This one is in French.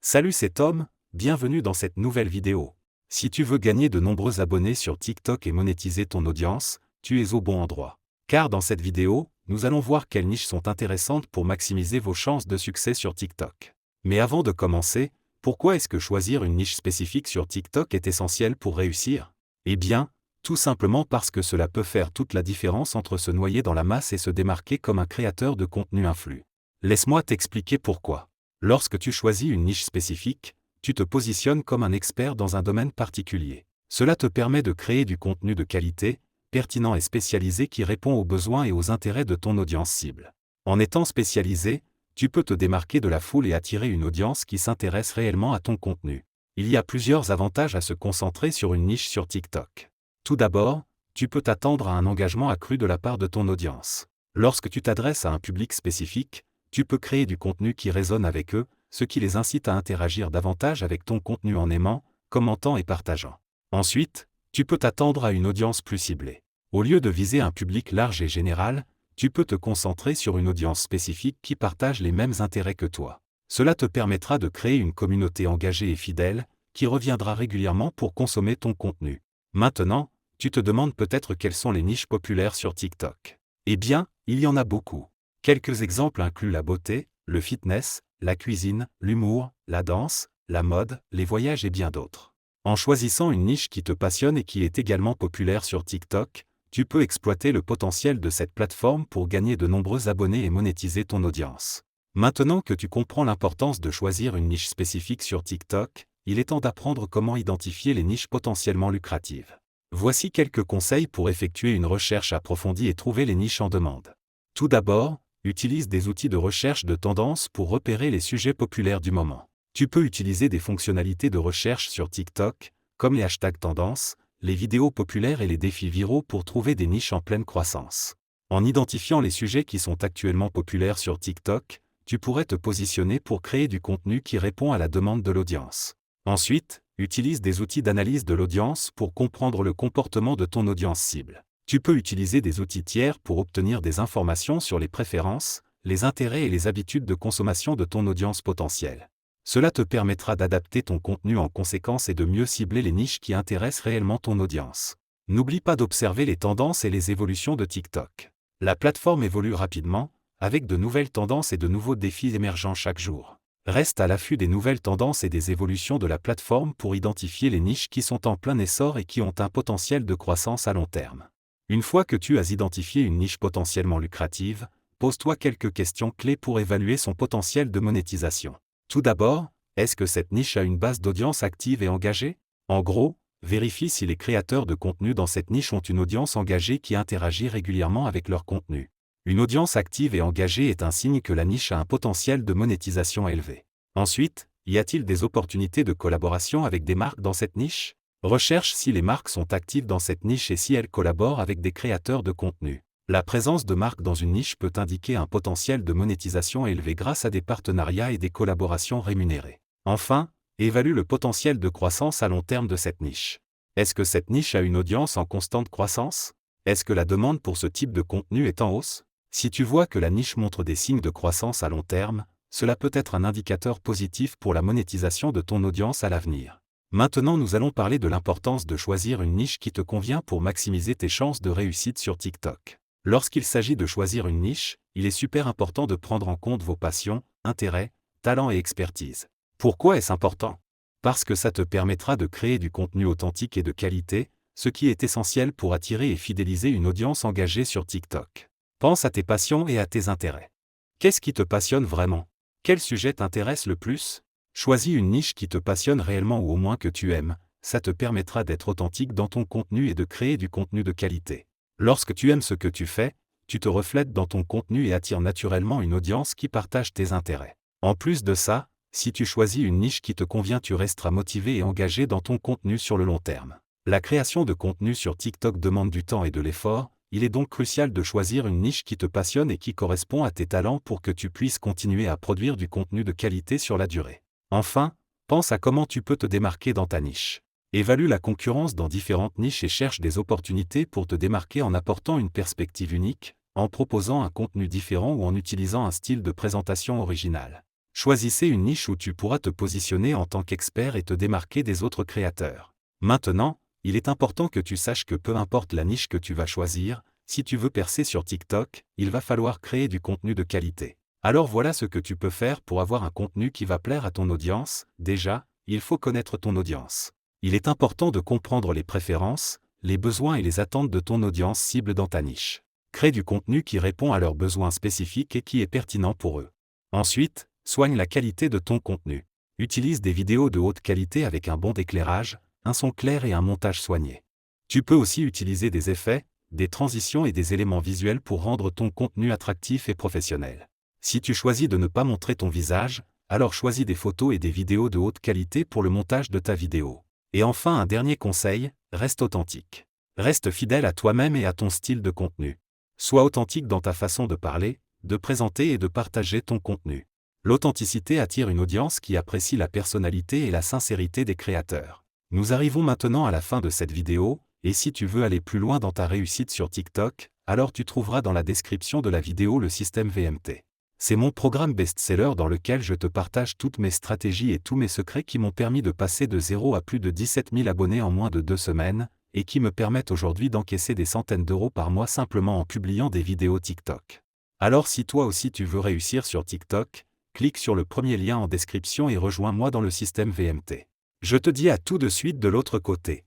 Salut, c'est Tom, bienvenue dans cette nouvelle vidéo. Si tu veux gagner de nombreux abonnés sur TikTok et monétiser ton audience, tu es au bon endroit. Car dans cette vidéo, nous allons voir quelles niches sont intéressantes pour maximiser vos chances de succès sur TikTok. Mais avant de commencer, pourquoi est-ce que choisir une niche spécifique sur TikTok est essentiel pour réussir? Eh bien, tout simplement parce que cela peut faire toute la différence entre se noyer dans la masse et se démarquer comme un créateur de contenu influent. Laisse-moi t'expliquer pourquoi. Lorsque tu choisis une niche spécifique, tu te positionnes comme un expert dans un domaine particulier. Cela te permet de créer du contenu de qualité, pertinent et spécialisé qui répond aux besoins et aux intérêts de ton audience cible. En étant spécialisé, tu peux te démarquer de la foule et attirer une audience qui s'intéresse réellement à ton contenu. Il y a plusieurs avantages à se concentrer sur une niche sur TikTok. Tout d'abord, tu peux t'attendre à un engagement accru de la part de ton audience. Lorsque tu t'adresses à un public spécifique, tu peux créer du contenu qui résonne avec eux, ce qui les incite à interagir davantage avec ton contenu en aimant, commentant et partageant. Ensuite, tu peux t'attendre à une audience plus ciblée. Au lieu de viser un public large et général, tu peux te concentrer sur une audience spécifique qui partage les mêmes intérêts que toi. Cela te permettra de créer une communauté engagée et fidèle, qui reviendra régulièrement pour consommer ton contenu. Maintenant, tu te demandes peut-être quelles sont les niches populaires sur TikTok. Eh bien, il y en a beaucoup. Quelques exemples incluent la beauté, le fitness, la cuisine, l'humour, la danse, la mode, les voyages et bien d'autres. En choisissant une niche qui te passionne et qui est également populaire sur TikTok, tu peux exploiter le potentiel de cette plateforme pour gagner de nombreux abonnés et monétiser ton audience. Maintenant que tu comprends l'importance de choisir une niche spécifique sur TikTok, il est temps d'apprendre comment identifier les niches potentiellement lucratives. Voici quelques conseils pour effectuer une recherche approfondie et trouver les niches en demande. Tout d'abord, utilise des outils de recherche de tendance pour repérer les sujets populaires du moment. Tu peux utiliser des fonctionnalités de recherche sur TikTok, comme les hashtags tendances, les vidéos populaires et les défis viraux pour trouver des niches en pleine croissance. En identifiant les sujets qui sont actuellement populaires sur TikTok, tu pourrais te positionner pour créer du contenu qui répond à la demande de l'audience. Ensuite, utilise des outils d'analyse de l'audience pour comprendre le comportement de ton audience cible. Tu peux utiliser des outils tiers pour obtenir des informations sur les préférences, les intérêts et les habitudes de consommation de ton audience potentielle. Cela te permettra d'adapter ton contenu en conséquence et de mieux cibler les niches qui intéressent réellement ton audience. N'oublie pas d'observer les tendances et les évolutions de TikTok. La plateforme évolue rapidement, avec de nouvelles tendances et de nouveaux défis émergents chaque jour. Reste à l'affût des nouvelles tendances et des évolutions de la plateforme pour identifier les niches qui sont en plein essor et qui ont un potentiel de croissance à long terme. Une fois que tu as identifié une niche potentiellement lucrative, pose-toi quelques questions clés pour évaluer son potentiel de monétisation. Tout d'abord, est-ce que cette niche a une base d'audience active et engagée? En gros, vérifie si les créateurs de contenu dans cette niche ont une audience engagée qui interagit régulièrement avec leur contenu. Une audience active et engagée est un signe que la niche a un potentiel de monétisation élevé. Ensuite, y a-t-il des opportunités de collaboration avec des marques dans cette niche? Recherche si les marques sont actives dans cette niche et si elles collaborent avec des créateurs de contenu. La présence de marques dans une niche peut indiquer un potentiel de monétisation élevé grâce à des partenariats et des collaborations rémunérées. Enfin, évalue le potentiel de croissance à long terme de cette niche. Est-ce que cette niche a une audience en constante croissance? Est-ce que la demande pour ce type de contenu est en hausse? Si tu vois que la niche montre des signes de croissance à long terme, cela peut être un indicateur positif pour la monétisation de ton audience à l'avenir. Maintenant, nous allons parler de l'importance de choisir une niche qui te convient pour maximiser tes chances de réussite sur TikTok. Lorsqu'il s'agit de choisir une niche, il est super important de prendre en compte vos passions, intérêts, talents et expertise. Pourquoi est-ce important? Parce que ça te permettra de créer du contenu authentique et de qualité, ce qui est essentiel pour attirer et fidéliser une audience engagée sur TikTok. Pense à tes passions et à tes intérêts. Qu'est-ce qui te passionne vraiment? Quel sujet t'intéresse le plus? Choisis une niche qui te passionne réellement ou au moins que tu aimes, ça te permettra d'être authentique dans ton contenu et de créer du contenu de qualité. Lorsque tu aimes ce que tu fais, tu te reflètes dans ton contenu et attires naturellement une audience qui partage tes intérêts. En plus de ça, si tu choisis une niche qui te convient, tu resteras motivé et engagé dans ton contenu sur le long terme. La création de contenu sur TikTok demande du temps et de l'effort, il est donc crucial de choisir une niche qui te passionne et qui correspond à tes talents pour que tu puisses continuer à produire du contenu de qualité sur la durée. Enfin, pense à comment tu peux te démarquer dans ta niche. Évalue la concurrence dans différentes niches et cherche des opportunités pour te démarquer en apportant une perspective unique, en proposant un contenu différent ou en utilisant un style de présentation original. Choisissez une niche où tu pourras te positionner en tant qu'expert et te démarquer des autres créateurs. Maintenant, il est important que tu saches que peu importe la niche que tu vas choisir, si tu veux percer sur TikTok, il va falloir créer du contenu de qualité. Alors voilà ce que tu peux faire pour avoir un contenu qui va plaire à ton audience. Déjà, il faut connaître ton audience. Il est important de comprendre les préférences, les besoins et les attentes de ton audience cible dans ta niche. Crée du contenu qui répond à leurs besoins spécifiques et qui est pertinent pour eux. Ensuite, soigne la qualité de ton contenu. Utilise des vidéos de haute qualité avec un bon éclairage, un son clair et un montage soigné. Tu peux aussi utiliser des effets, des transitions et des éléments visuels pour rendre ton contenu attractif et professionnel. Si tu choisis de ne pas montrer ton visage, alors choisis des photos et des vidéos de haute qualité pour le montage de ta vidéo. Et enfin un dernier conseil, reste authentique. Reste fidèle à toi-même et à ton style de contenu. Sois authentique dans ta façon de parler, de présenter et de partager ton contenu. L'authenticité attire une audience qui apprécie la personnalité et la sincérité des créateurs. Nous arrivons maintenant à la fin de cette vidéo, et si tu veux aller plus loin dans ta réussite sur TikTok, alors tu trouveras dans la description de la vidéo le système VMT. C'est mon programme best-seller dans lequel je te partage toutes mes stratégies et tous mes secrets qui m'ont permis de passer de 0 à plus de 17 000 abonnés en moins de 2 semaines, et qui me permettent aujourd'hui d'encaisser des centaines d'euros par mois simplement en publiant des vidéos TikTok. Alors si toi aussi tu veux réussir sur TikTok, clique sur le premier lien en description et rejoins-moi dans le système VMT. Je te dis à tout de suite de l'autre côté.